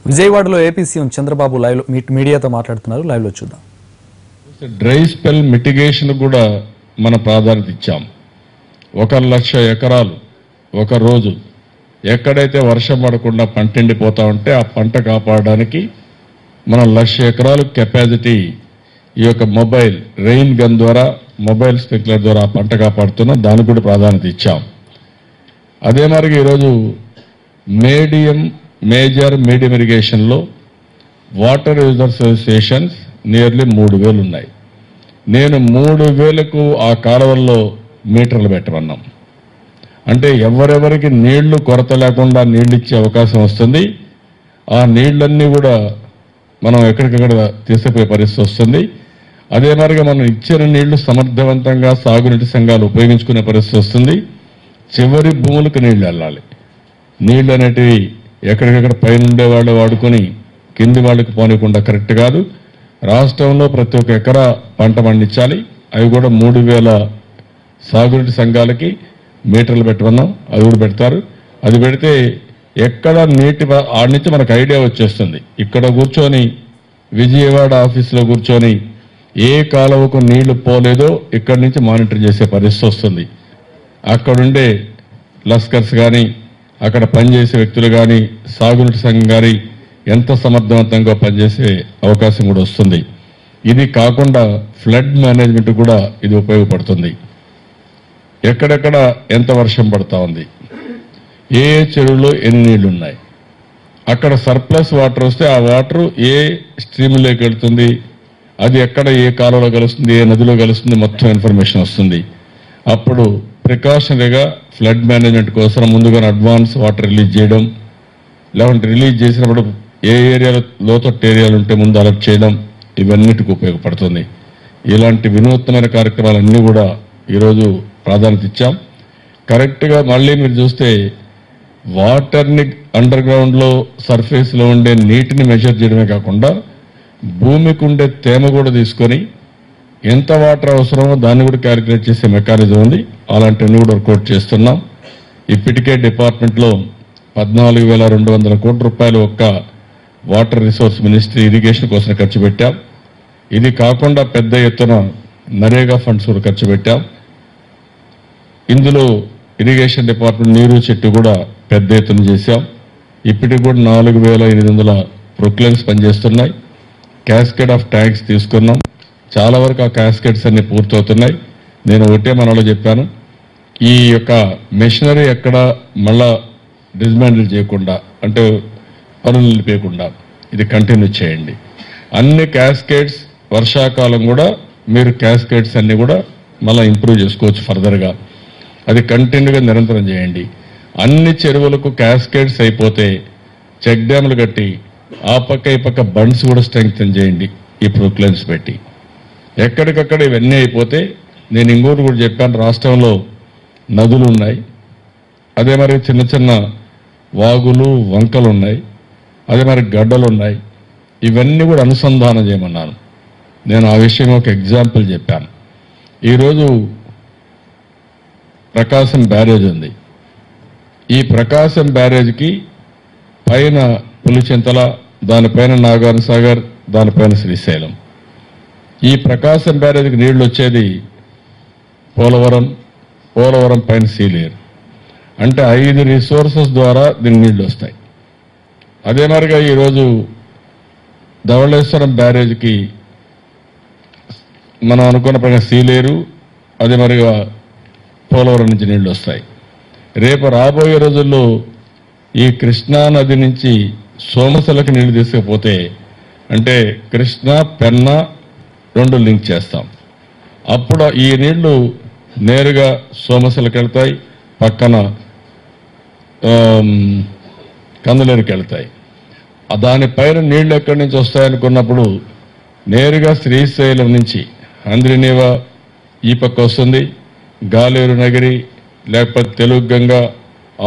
విజయవాడలో AP CM Chandrababu live మీడియాతో మాట్లాడుతున్నారు. లైవ్ లో చూద్దాం. డ్రై స్పెల్ మిటిగేషన్ కూడా మన ప్రాధాన్యత ఇచ్చాం. 1,00,000 ఎకరాలు ఒక రోజు ఎక్కడైతే వర్షం పడకుండా పంట ఎండిపోతా ఉంటే ఆ పంట కాపాడడానికి మనం 1,00,000 ఎకరాలు కెపాసిటీ ఈ యొక్క మొబైల్ రెయిన్ గన్ ద్వారా మొబైల్ స్ప్రింక్లర్ ద్వారా పంట కాపాడుతున్నాం. దానికి కూడా ప్రాధాన్యత ఇచ్చాం. అదే మరి ఈరోజు మేజర్ మీడియం ఇరిగేషన్లో వాటర్ యూజర్స్ అసోసియేషన్స్ నియర్లీ 3,000 ఉన్నాయి. నేను 3,000కు ఆ కాలువల్లో మీటర్లు పెట్టమన్నాం. అంటే ఎవరెవరికి నీళ్లు కొరత లేకుండా నీళ్లు ఇచ్చే అవకాశం వస్తుంది. ఆ నీళ్లన్నీ కూడా మనం ఎక్కడికక్కడ తీసుకుపోయే పరిస్థితి వస్తుంది. అదే మరిగా మనం ఇచ్చిన నీళ్లు సమర్థవంతంగా సాగునీటి సంఘాలు ఉపయోగించుకునే పరిస్థితి వస్తుంది. చివరి భూములకు నీళ్లు వెళ్ళాలి. నీళ్లు అనేటివి ఎక్కడికక్కడ పైన ఉండేవాళ్ళు వాడుకొని కింది వాళ్ళకి పోనీయకుండా కరెక్ట్ కాదు. రాష్ట్రంలో ప్రతి ఒక్క ఎకరా పంట పండించాలి. అవి కూడా 3,000 సాగునీటి సంఘాలకి మీటర్లు పెట్టమన్నాం. అది కూడా పెడతారు. అది పెడితే ఎక్కడ నీటి ఆడ నుంచి మనకు ఐడియా వచ్చేస్తుంది. ఇక్కడ కూర్చొని విజయవాడ ఆఫీసులో కూర్చొని ఏ కాలువకు నీళ్లు పోలేదో ఇక్కడి నుంచి మానిటర్ చేసే పరిస్థితి వస్తుంది. అక్కడుండే లస్కర్స్ కానీ అక్కడ పనిచేసే వ్యక్తులు కానీ సాగునీటి సంఘం కానీ ఎంత సమర్థవంతంగా పనిచేసే అవకాశం కూడా వస్తుంది. ఇది కాకుండా ఫ్లడ్ మేనేజ్మెంట్ కూడా ఇది ఉపయోగపడుతుంది. ఎక్కడెక్కడ ఎంత వర్షం పడతా ఉంది, ఏ చెరువులో ఎన్ని నీళ్లు ఉన్నాయి, అక్కడ సర్ప్లస్ వాటర్ వస్తే ఆ వాటర్ ఏ స్ట్రీమ్లోకి వెళ్తుంది, అది ఎక్కడ ఏ కాలువలో కలుస్తుంది, ఏ నదిలో కలుస్తుంది, మొత్తం ఇన్ఫర్మేషన్ వస్తుంది. అప్పుడు ప్రికాషనరీగా ఫ్లడ్ మేనేజ్మెంట్ కోసం ముందుగానే అడ్వాన్స్ వాటర్ రిలీజ్ చేయడం, లేకుంటే రిలీజ్ చేసినప్పుడు ఏ ఏరియాలో లోతట్టు ఏరియాలు ఉంటే ముందు అలర్ట్ చేయడం, ఇవన్నిటికి ఉపయోగపడుతుంది. ఇలాంటి వినూత్నమైన కార్యక్రమాలన్నీ కూడా ఈరోజు ప్రాధాన్యత ఇచ్చాం. కరెక్ట్గా మళ్ళీ మీరు చూస్తే వాటర్ని అండర్ గ్రౌండ్లో సర్ఫేస్లో ఉండే నీటిని మెజర్ చేయడమే కాకుండా భూమికి ఉండే తేమ కూడా తీసుకొని ఎంత వాటర్ అవసరమో దాన్ని కూడా క్యాలిక్యులేట్ చేసే మెకానిజం ఉంది. అలాంటివన్నీ కూడా వర్కౌట్ చేస్తున్నాం. ఇప్పటికే డిపార్ట్మెంట్లో 14,200 కోట్ల రూపాయలు ఒక్క వాటర్ రిసోర్స్ మినిస్ట్రీ ఇరిగేషన్ కోసం ఖర్చు పెట్టాం. ఇది కాకుండా పెద్ద ఎత్తున నరేగా ఫండ్స్ కూడా ఖర్చు పెట్టాం. ఇందులో ఇరిగేషన్ డిపార్ట్మెంట్ నీరు చెట్టు కూడా పెద్ద ఎత్తున చేశాం. ఇప్పటికి కూడా 4,800 ప్రొక్లైన్స్ పనిచేస్తున్నాయి. క్యాస్కేడ్ ఆఫ్ ట్యాంక్స్ తీసుకున్నాం. చాలా వరకు ఆ క్యాస్కేడ్స్ అన్ని పూర్తవుతున్నాయి. నేను ఒకటే మనలో చెప్పాను, ఈ యొక్క మెషినరీ ఎక్కడ మళ్ళా డిస్మాండిల్ చేయకుండా అంటే పనులు నిలిపేయకుండా ఇది కంటిన్యూ చేయండి. అన్ని క్యాస్కేడ్స్ వర్షాకాలం కూడా మీరు క్యాస్కేడ్స్ అన్ని కూడా మళ్ళీ ఇంప్రూవ్ చేసుకోవచ్చు ఫర్దర్గా. అది కంటిన్యూగా నిరంతరం చేయండి. అన్ని చెరువులకు క్యాస్కేడ్స్ అయిపోతే చెక్ డ్యాములు కట్టి ఆ పక్క ఈ పక్క బండ్స్ కూడా స్ట్రెంగ్తన్ చేయండి ఈ ప్రొక్లైన్స్ పెట్టి. ఎక్కడికక్కడ ఇవన్నీ అయిపోతే నేను ఇంకోటి కూడా చెప్పాను, రాష్ట్రంలో నదులు ఉన్నాయి, అదే మరి చిన్న చిన్న వాగులు వంకలు ఉన్నాయి, అదే మరి గడ్డలు ఉన్నాయి. ఇవన్నీ కూడా అనుసంధానం చేయమన్నాను. నేను ఆ విషయం ఒక ఎగ్జాంపుల్ చెప్పాను. ఈరోజు ప్రకాశం బ్యారేజ్ ఉంది. ఈ ప్రకాశం బ్యారేజ్కి పైన పులిచింతల, దానిపైన నాగార్జున సాగర్, దానిపైన శ్రీశైలం. ఈ ప్రకాశం బ్యారేజ్కి నీళ్లు వచ్చేది పోలవరం పైన సీలేరు. అంటే 5 రిసోర్సెస్ ద్వారా దీని నీళ్లు వస్తాయి. అదే మరిగా ఈరోజు ధవళేశ్వరం బ్యారేజ్కి మనం అనుకున్న ప్రకారం సీలేరు, అదే మరిగా పోలవరం నుంచి నీళ్లు వస్తాయి. రేపు రాబోయే రోజుల్లో ఈ కృష్ణా నది నుంచి సోమశిలకు నీళ్లు తీసుకుపోతే అంటే కృష్ణా పెన్నా 2 లింక్ చేస్తాం. అప్పుడు ఈ నీళ్లు నేరుగా సోమశిలకు వెళ్తాయి, పక్కన కందులేరుకి వెళ్తాయి. దానిపైన నీళ్లు ఎక్కడి నుంచి వస్తాయనుకున్నప్పుడు నేరుగా శ్రీశైలం నుంచి అంద్రినీవ ఈ పక్క వస్తుంది, గాలేరు నగరి లేకపోతే తెలుగు గంగ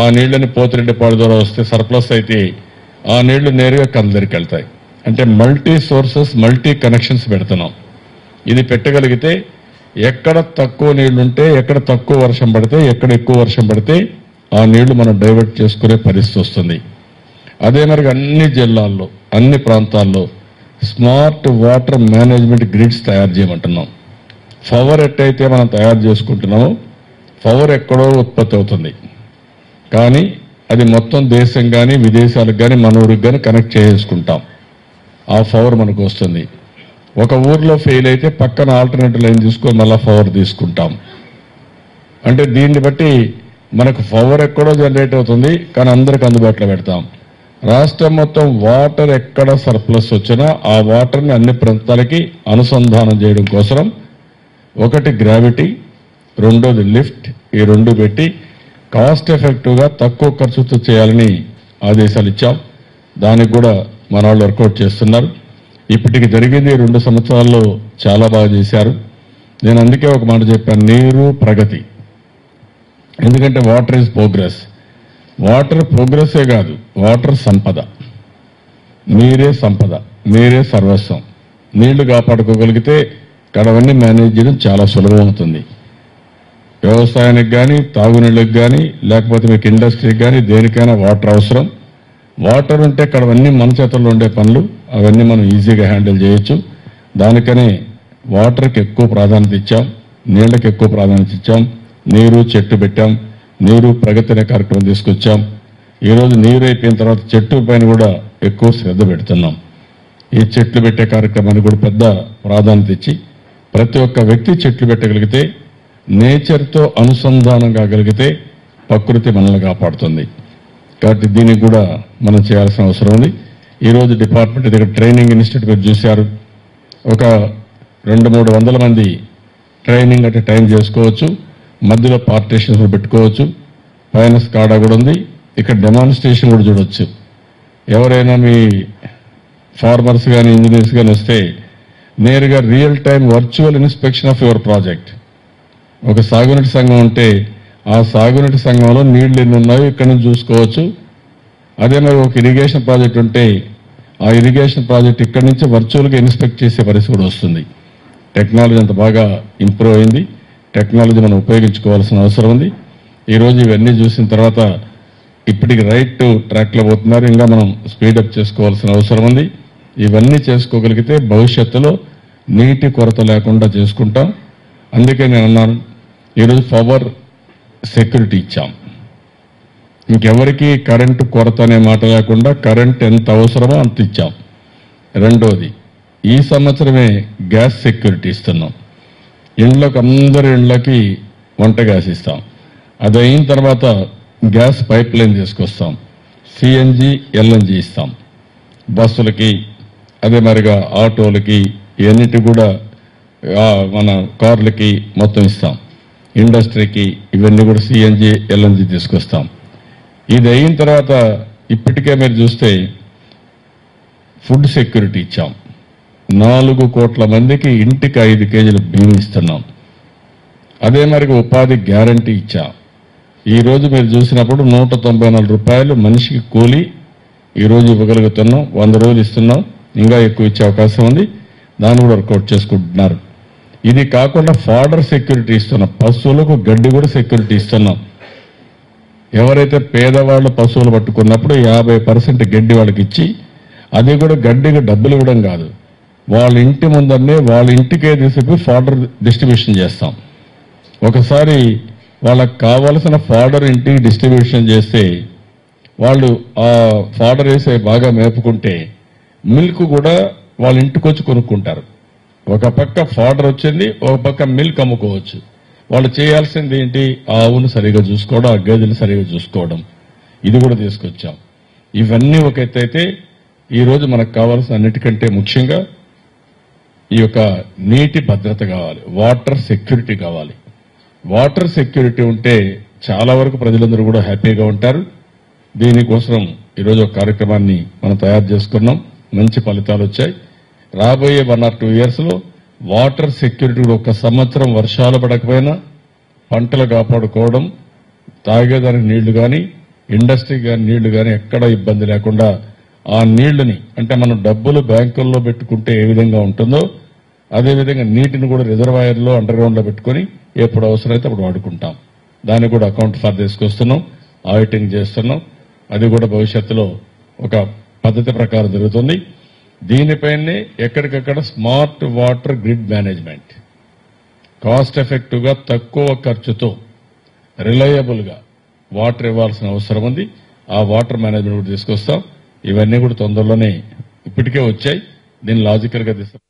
ఆ నీళ్ళని పోతిరెడ్డిపాడు ద్వారా వస్తే సర్ప్లస్ అయితే ఆ నీళ్లు నేరుగా కందులేరుకి వెళ్తాయి. అంటే మల్టీ సోర్సెస్ మల్టీ కనెక్షన్స్ పెడుతున్నాం. ఇది పెట్టగలిగితే ఎక్కడ తక్కువ నీళ్లుంటే, ఎక్కడ తక్కువ వర్షం పడితే, ఎక్కడ ఎక్కువ వర్షం పడితే ఆ నీళ్లు మనం డైవర్ట్ చేసుకునే పరిస్థితి వస్తుంది. అదే మరి అన్ని జిల్లాల్లో అన్ని ప్రాంతాల్లో స్మార్ట్ వాటర్ మేనేజ్మెంట్ గ్రిడ్స్ తయారు చేయమంటున్నాం. పవర్ ఎట్టయితే మనం తయారు చేసుకుంటున్నామో పవర్ ఎక్కడో ఉత్పత్తి అవుతుంది, కానీ అది మొత్తం దేశం కానీ విదేశాలకు కానీ మన ఊరికి కానీ కనెక్ట్ చేసుకుంటాం. ఆ పవర్ మనకు వస్తుంది. ఒక ఊర్లో ఫెయిల్ అయితే పక్కన ఆల్టర్నేటివ్ లైన్ తీసుకొని మళ్ళీ పవర్ తీసుకుంటాం. అంటే దీన్ని బట్టి మనకు పవర్ ఎక్కడో జనరేట్ అవుతుంది, కానీ అందరికి అందుబాటులో పెడతాం. రాష్ట్రం మొత్తం వాటర్ ఎక్కడ సర్ప్లస్ వచ్చినా ఆ వాటర్ని అన్ని ప్రాంతాలకి అనుసంధానం చేయడం కోసం ఒకటి గ్రావిటీ, రెండోది లిఫ్ట్, ఈ రెండు పెట్టి కాస్ట్ ఎఫెక్టివ్గా తక్కువ ఖర్చుతో చేయాలని ఆదేశాలు ఇచ్చాం. దానికి కూడా మన వాళ్ళు వర్కౌట్ చేస్తున్నారు. ఇప్పటికి జరిగింది 2 సంవత్సరాల్లో చాలా బాగా చేశారు. నేను అందుకే ఒక మాట చెప్పాను, నీరు ప్రగతి. ఎందుకంటే వాటర్ ఈజ్ ప్రోగ్రెస్. వాటర్ ప్రోగ్రెస్సే కాదు, వాటర్ సంపద. నీరే సంపద, నీరే సర్వస్వం. నీళ్లు కాపాడుకోగలిగితే కడవన్నీ మేనేజ్ చేయడం చాలా సులభం అవుతుంది. వ్యవసాయానికి కానీ, తాగునీళ్ళకి కానీ, లేకపోతే మీకు ఇండస్ట్రీకి కానీ దేనికైనా వాటర్ అవసరం. వాటర్ ఉంటే కడవన్నీ మన చేతుల్లో ఉండే పనులు, అవన్నీ మనం ఈజీగా హ్యాండిల్ చేయొచ్చు. దానికనే వాటర్కి ఎక్కువ ప్రాధాన్యత ఇచ్చాం, నీళ్లకు ఎక్కువ ప్రాధాన్యత ఇచ్చాం. నీరు చెట్టు పెట్టాం, నీరు ప్రగతి అనే కార్యక్రమం తీసుకొచ్చాం. ఈరోజు నీరు అయిపోయిన తర్వాత చెట్టు పైన కూడా ఎక్కువ శ్రద్ధ పెడుతున్నాం. ఈ చెట్లు పెట్టే కార్యక్రమాన్ని కూడా పెద్ద ప్రాధాన్యత ఇచ్చి ప్రతి ఒక్క వ్యక్తి చెట్లు పెట్టగలిగితే, నేచర్తో అనుసంధానం కాగలిగితే ప్రకృతి మనల్ని కాపాడుతుంది. కాబట్టి దీనికి కూడా మనం చేయాల్సిన అవసరం ఉంది. ఈరోజు డిపార్ట్మెంట్ దగ్గర ట్రైనింగ్ ఇన్స్టిట్యూట్ మీరు చూశారు. ఒక 200-300 మంది ట్రైనింగ్ అంటే టైం చేసుకోవచ్చు. మధ్యలో పార్టీషన్స్ పెట్టుకోవచ్చు. పైన స్కాడా కూడా ఉంది. ఇక్కడ డెమాన్స్ట్రేషన్ కూడా చూడవచ్చు. ఎవరైనా మీ ఫార్మర్స్ కానీ ఇంజనీర్స్ కానీ వస్తే నేరుగా real time virtual inspection of your project. ఒక సాగునీటి సంఘం ఉంటే ఆ సాగునీటి సంఘంలో నీళ్లు ఎన్ని ఉన్నాయో ఇక్కడ నుంచి చూసుకోవచ్చు. అదే మరి ఒక ఇరిగేషన్ ప్రాజెక్ట్ ఉంటే ఆ ఇరిగేషన్ ప్రాజెక్ట్ ఇక్కడ నుంచి వర్చువల్గా ఇన్స్పెక్ట్ చేసే పరిస్థితి కూడా వస్తుంది. టెక్నాలజీ అంత బాగా ఇంప్రూవ్ అయింది. టెక్నాలజీ మనం ఉపయోగించుకోవాల్సిన అవసరం ఉంది. ఈరోజు ఇవన్నీ చూసిన తర్వాత ఇప్పటికి రైట్ ట్రాక్లో పోతున్నారు. ఇంకా మనం స్పీడప్ చేసుకోవాల్సిన అవసరం ఉంది. ఇవన్నీ చేసుకోగలిగితే భవిష్యత్తులో నీటి కొరత లేకుండా చేసుకుంటాం. అందుకే నేను అన్నాను, ఈరోజు పవర్ సెక్యూరిటీ ఇచ్చాం. ఇంకెవరికి కరెంటు కొరత అనే మాట లేకుండా కరెంట్ ఎంత అవసరమో అంత ఇచ్చాం. రెండోది, ఈ సంవత్సరమే గ్యాస్ సెక్యూరిటీ ఇస్తున్నాం. అందరి ఇళ్ళకి వంట గ్యాస్ ఇస్తాం. అది అయిన తర్వాత గ్యాస్ పైప్ లైన్ తీసుకొస్తాం. సిఎన్జి, ఎల్ఎన్జి ఇస్తాం. బస్సులకి, అదే మరిగా ఆటోలకి, ఇవన్నిటి కూడా మన కార్లకి మొత్తం ఇస్తాం. ఇండస్ట్రీకి ఇవన్నీ కూడా సిఎన్జి, ఎల్ఎన్జి తీసుకొస్తాం. ఇది అయిన తర్వాత ఇప్పటికే మీరు చూస్తే ఫుడ్ సెక్యూరిటీ ఇచ్చాం. 4 కోట్ల మందికి ఇంటికి 5 కేజీల బియ్యం ఇస్తున్నాం. అదే మరి ఉపాధి గ్యారంటీ ఇచ్చాం. ఈరోజు మీరు చూసినప్పుడు 194 రూపాయలు మనిషికి కూలి ఈరోజు ఇవ్వగలుగుతున్నాం. 100 రోజులు ఇస్తున్నాం. ఇంకా ఎక్కువ ఇచ్చే అవకాశం ఉంది. దాన్ని కూడా వర్కౌట్ చేసుకుంటున్నారు. ఇది కాకుండా ఫాడర్ సెక్యూరిటీ ఇస్తున్నాం. పశువులకు గడ్డి కూడా సెక్యూరిటీ ఇస్తున్నాం. ఎవరైతే పేదవాళ్ళు పశువులు పట్టుకున్నప్పుడు 50% గడ్డి వాళ్ళకి ఇచ్చి, అది కూడా గడ్డికి డబ్బులు ఇవ్వడం కాదు, వాళ్ళ ఇంటి ముందరనే వాళ్ళ ఇంటికే తీసుకుని ఫాడర్ డిస్ట్రిబ్యూషన్ చేస్తాం. ఒకసారి వాళ్ళకి కావలసిన ఫాడర్ ఇంటికి డిస్ట్రిబ్యూషన్ చేస్తే వాళ్ళు ఆ ఫాడర్ వేసే బాగా మేపుకుంటే మిల్క్ కూడా వాళ్ళ ఇంటికి వచ్చి కొనుక్కుంటారు. ఒక పక్క ఫాడర్ వచ్చింది, ఒక పక్క మిల్క్ అమ్ముకోవచ్చు. వాళ్ళు చేయాల్సింది ఏంటి? ఆ ఆవును సరిగా చూసుకోవడం, ఆ గేదెలు సరిగా చూసుకోవడం. ఇది కూడా తీసుకొచ్చాం. ఇవన్నీ ఒక ఎత్తు అయితే ఈరోజు మనకు కావాల్సిన అన్నిటికంటే ముఖ్యంగా ఈ యొక్క నీటి భద్రత కావాలి, వాటర్ సెక్యూరిటీ కావాలి. వాటర్ సెక్యూరిటీ ఉంటే చాలా వరకు ప్రజలందరూ కూడా హ్యాపీగా ఉంటారు. దీనికోసం ఈరోజు ఒక కార్యక్రమాన్ని మనం తయారు చేసుకున్నాం. మంచి ఫలితాలు వచ్చాయి. రాబోయే 1 or 2 years లో వాటర్ సెక్యూరిటీ ఒక సంవత్సరం వర్షాలు పడకపోయినా పంటలు కాపాడుకోవడం, తాగేదానికి నీళ్లు కానీ, ఇండస్ట్రీ కానీ నీళ్లు కానీ ఎక్కడ ఇబ్బంది లేకుండా ఆ నీళ్లని, అంటే మనం డబ్బులు బ్యాంకుల్లో పెట్టుకుంటే ఏ విధంగా ఉంటుందో అదేవిధంగా నీటిని కూడా రిజర్వాయర్లో అండర్ గ్రౌండ్లో పెట్టుకుని ఎప్పుడు అవసరమైతే అప్పుడు వాడుకుంటాం. దాన్ని కూడా అకౌంట్ ఫర్ తీసుకొస్తున్నాం, ఆడిటింగ్ చేస్తున్నాం. అది కూడా భవిష్యత్తులో ఒక పద్ధతి ప్రకారం జరుగుతుంది. దీనిపైనే ఎక్కడికక్కడ smart water grid management, cost effective గా తక్కువ ఖర్చుతో రిలయబుల్ గా వాటర్ ఇవ్వాల్సిన అవసరం ఉంది. ఆ వాటర్ మేనేజ్మెంట్ కూడా తీసుకొస్తాం. ఇవన్నీ కూడా తొందరలోనే ఇప్పటికే వచ్చాయి. దీన్ని లాజికల్ గా తీసుకు